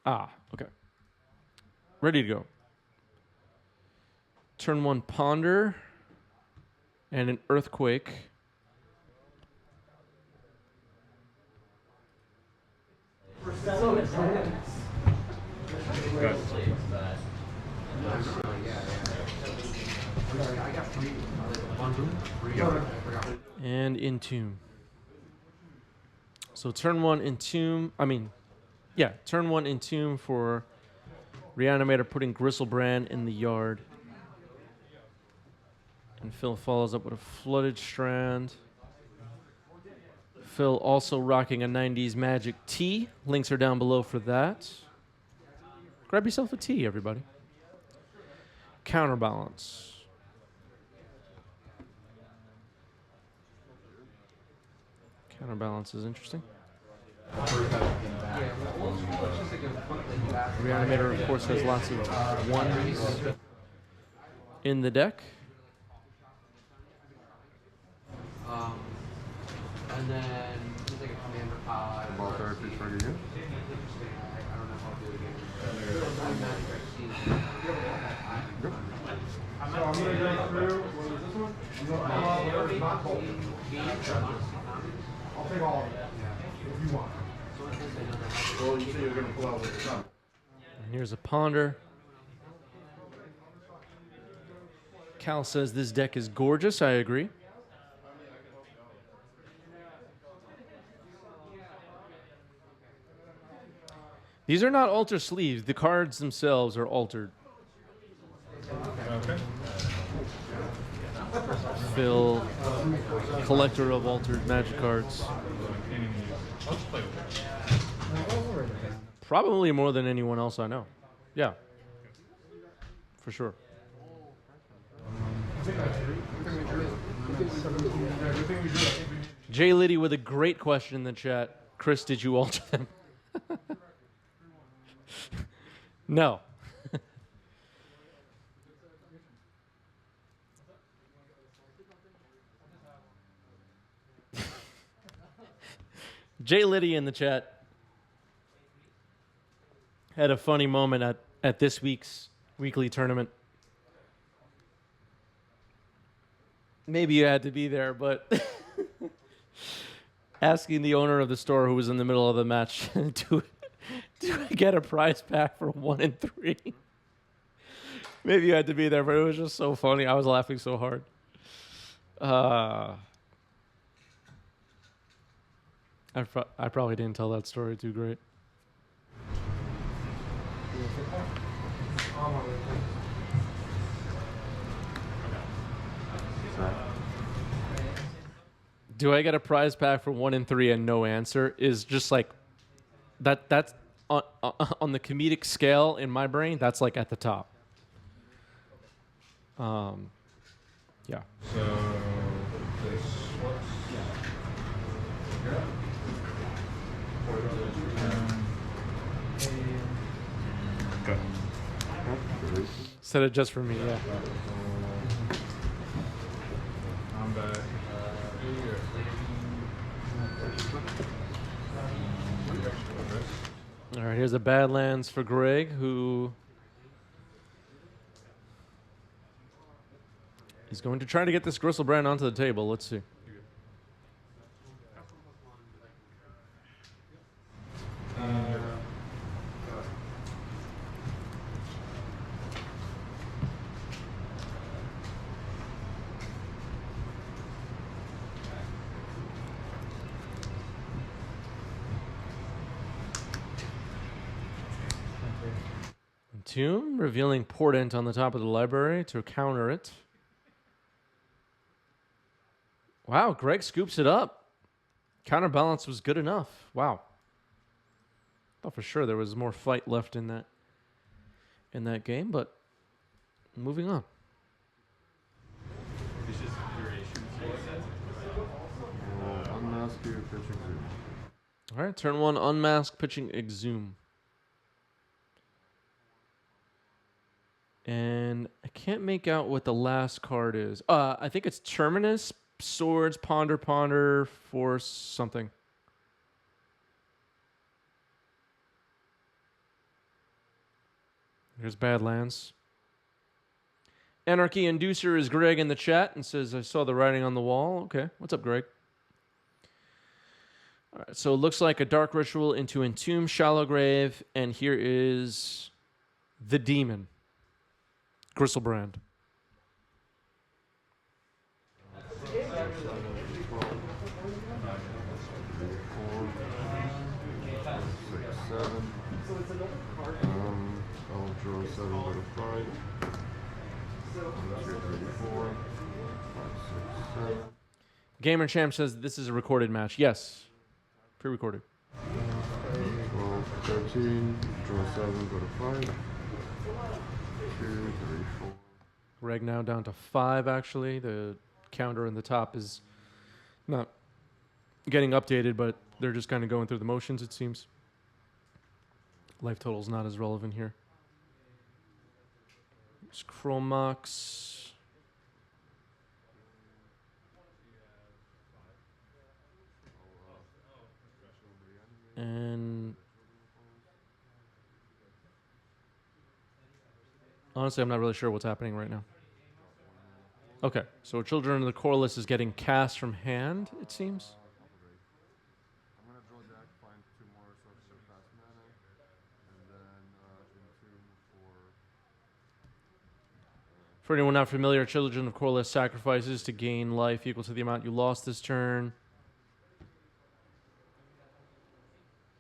Ah, okay. Ready to go. Turn 1 Ponder and an Earthquake. And Entomb. So turn 1 Entomb. Turn 1 Entomb for Reanimator, putting Gristlebrand in the yard. And Phil follows up with a Flooded Strand. Phil also rocking a 90s Magic tee. Links are down below for that. Grab yourself a tee, everybody. Counterbalance. Counterbalance is interesting. Reanimator, of course, has lots of ones in the deck. And then just like a commander pod. Ball therapy for you. I don't know how to do it again. So I'm going to go through, what is this one? I'll take all of it. If you want. Well, you say you're going to pull out with your thumb. And here's a Ponder. Cal says this deck is gorgeous. I agree. These are not alter sleeves. The cards themselves are altered. Okay. Phil, collector of altered Magic cards. Probably more than anyone else I know. Yeah. For sure. Jay Liddy with a great question in the chat. Chris, did you alter them? No. Jay Liddy in the chat had a funny moment at this week's weekly tournament. Maybe you had to be there, but asking the owner of the store who was in the middle of the match, do I get a prize pack for 1 and 3? Maybe you had to be there, but it was just so funny. I was laughing so hard. I probably didn't tell that story too great. Do I get a prize pack for 1 and 3 and no answer is just like that's on the comedic scale in my brain, that's like at the top. Yeah. So this what's okay. Set it just for me, yeah. I'm back. All right, here's a Badlands for Greg, who is going to try to get this Gristlebrand onto the table. Let's see. Tomb, revealing Portent on the top of the library to counter it. Wow, Greg scoops it up. Counterbalance was good enough. Wow. Thought for sure there was more fight left in that game, but moving on. Unmask your pitching zoom. All right, turn 1, unmask, pitching, exhume. And I can't make out what the last card is. I think it's Terminus, Swords, Ponder, Force, something. There's Badlands. Anarchy Inducer is Greg in the chat and says, I saw the writing on the wall. Okay. What's up, Greg? All right, so it looks like a Dark Ritual into Entomb, Shallow Grave, and here is the Demon. Gristlebrand. I'll draw 7, go to 5. 1, 2, 3, 4, 5, 6, 7. Gamer Champ says this is a recorded match. Yes. Pre-recorded. 12, 13, draw 7, go to 5. 2, 3, 4. Greg now down to 5, actually. The counter in the top is not getting updated, but they're just kind of going through the motions, it seems. Life total's not as relevant here. There's Chromox. And honestly, I'm not really sure what's happening right now. Okay, so Children of the Coreless is getting cast from hand, it seems. I'm going to draw deck, find 2 more sources of fast mana, and then Entomb for... For anyone not familiar, Children of Coreless sacrifices to gain life equal to the amount you lost this turn.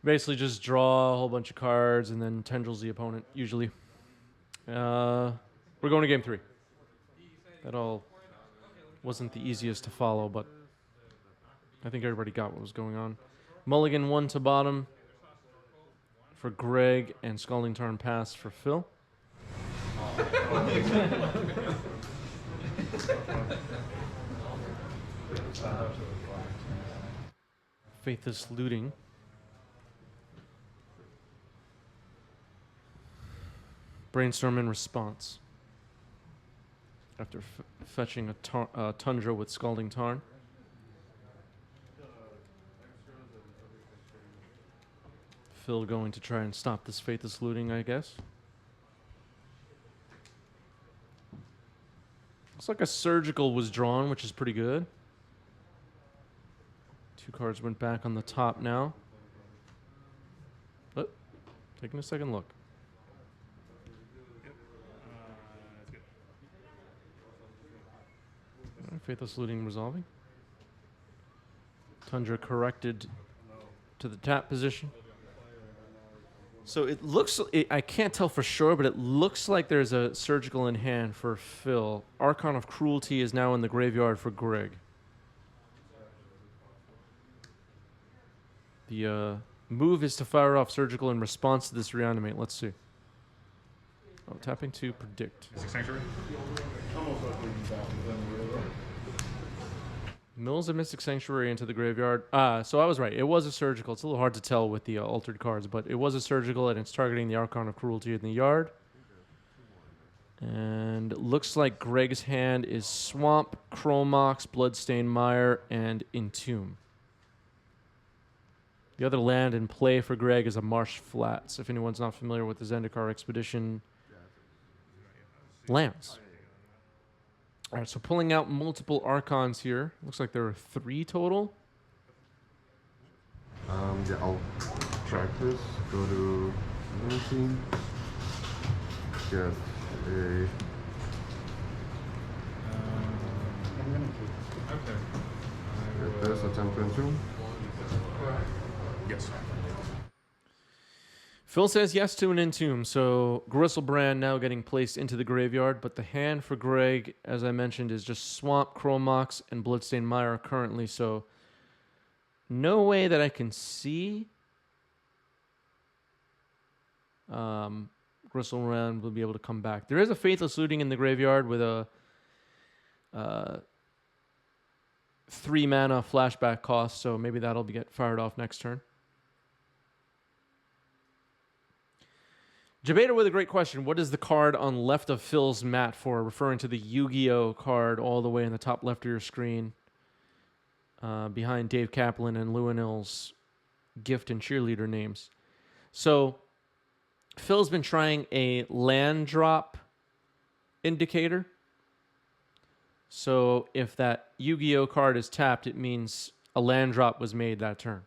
Basically just draw a whole bunch of cards and then tendrils the opponent, usually. We're going to game 3. That all wasn't the easiest to follow, but I think everybody got what was going on. Mulligan 1 to bottom for Greg, and Scalding Tarn pass for Phil. Faithless Looting. Brainstorm in response. After fetching a Tundra with Scalding Tarn. Phil going to try and stop this Faithless Looting, I guess. Looks like a Surgical was drawn, which is pretty good. 2 cards went back on the top now. Oh, taking a second look. Faithless Looting resolving. Tundra corrected to the tap position. So it looks, I can't tell for sure, but it looks like there's a Surgical in hand for Phil. Archon of Cruelty is now in the graveyard for Greg. The move is to fire off Surgical in response to this Reanimate. Let's see. Oh, tapping to predict. Sanctuary? Mills a Mystic Sanctuary into the graveyard. So I was right. It was a Surgical. It's a little hard to tell with the altered cards, but it was a Surgical, and it's targeting the Archon of Cruelty in the yard. And it looks like Greg's hand is Swamp, Chromox, Bloodstained Mire, and Entomb. The other land in play for Greg is a Marsh Flats, if anyone's not familiar with the Zendikar Expedition lands. All right, so pulling out multiple Archons here. Looks like there are 3 total. Yeah, I'll track this. Go to 19. Get a... Okay. Get this, attempt to Entomb. Yes. Phil says yes to an Entomb, so Gristlebrand now getting placed into the graveyard, but the hand for Greg, as I mentioned, is just Swamp, Chromox, and Bloodstained Mire currently, so no way that I can see Gristlebrand will be able to come back. There is a Faithless Looting in the graveyard with a 3 mana flashback cost, so maybe that'll get fired off next turn. Jabater with a great question. What is the card on left of Phil's mat for? Referring to the Yu-Gi-Oh card all the way in the top left of your screen. Behind Dave Kaplan and Lewinill's gift and cheerleader names. So Phil's been trying a land drop indicator. So if that Yu-Gi-Oh card is tapped, it means a land drop was made that turn.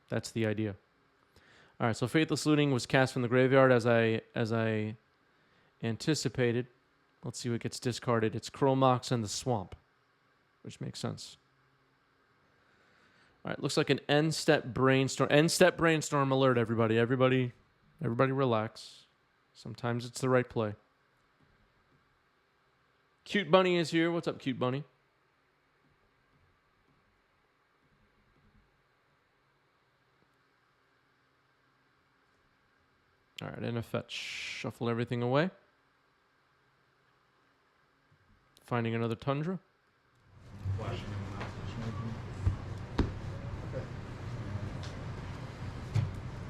That's the idea. All right, so Faithless Looting was cast from the graveyard as I anticipated. Let's see what gets discarded. It's Chromox and the Swamp, which makes sense. All right, looks like an end-step brainstorm. End-step brainstorm alert, everybody. Everybody relax. Sometimes it's the right play. Cute Bunny is here. What's up, Cute Bunny? All right, and a fetch. Shuffle everything away. Finding another Tundra.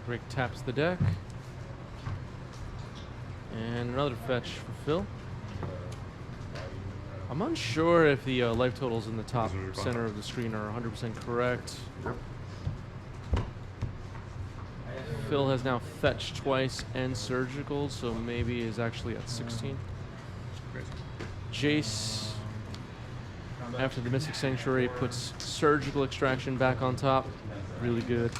Greg taps the deck. And another fetch for Phil. I'm unsure if the life totals in the top center of the screen are 100% correct. Phil has now fetched twice and surgical, so maybe is actually at 16. Jace, after the Mystic Sanctuary, puts surgical extraction back on top. Really good.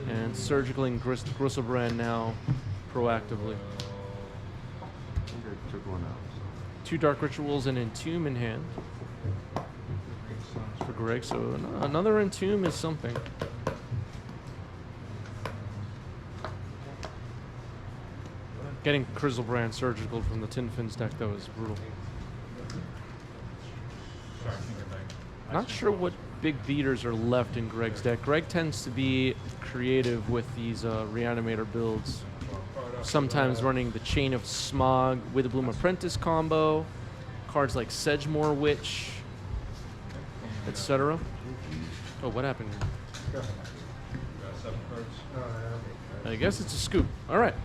And surgicaling Griselbrand now proactively. Took one out. 2 Dark Rituals and Entomb in hand for Greg. So another Entomb is something. Getting Griselbrand surgical from the Tin Fins deck, though, is brutal. Not sure what big beaters are left in Greg's deck. Greg tends to be creative with these Reanimator builds. Sometimes running the Chain of Smog with the Bloom Apprentice combo, cards like Sedgemoor Witch, etc. Oh, what happened here? I guess it's a scoop. All right.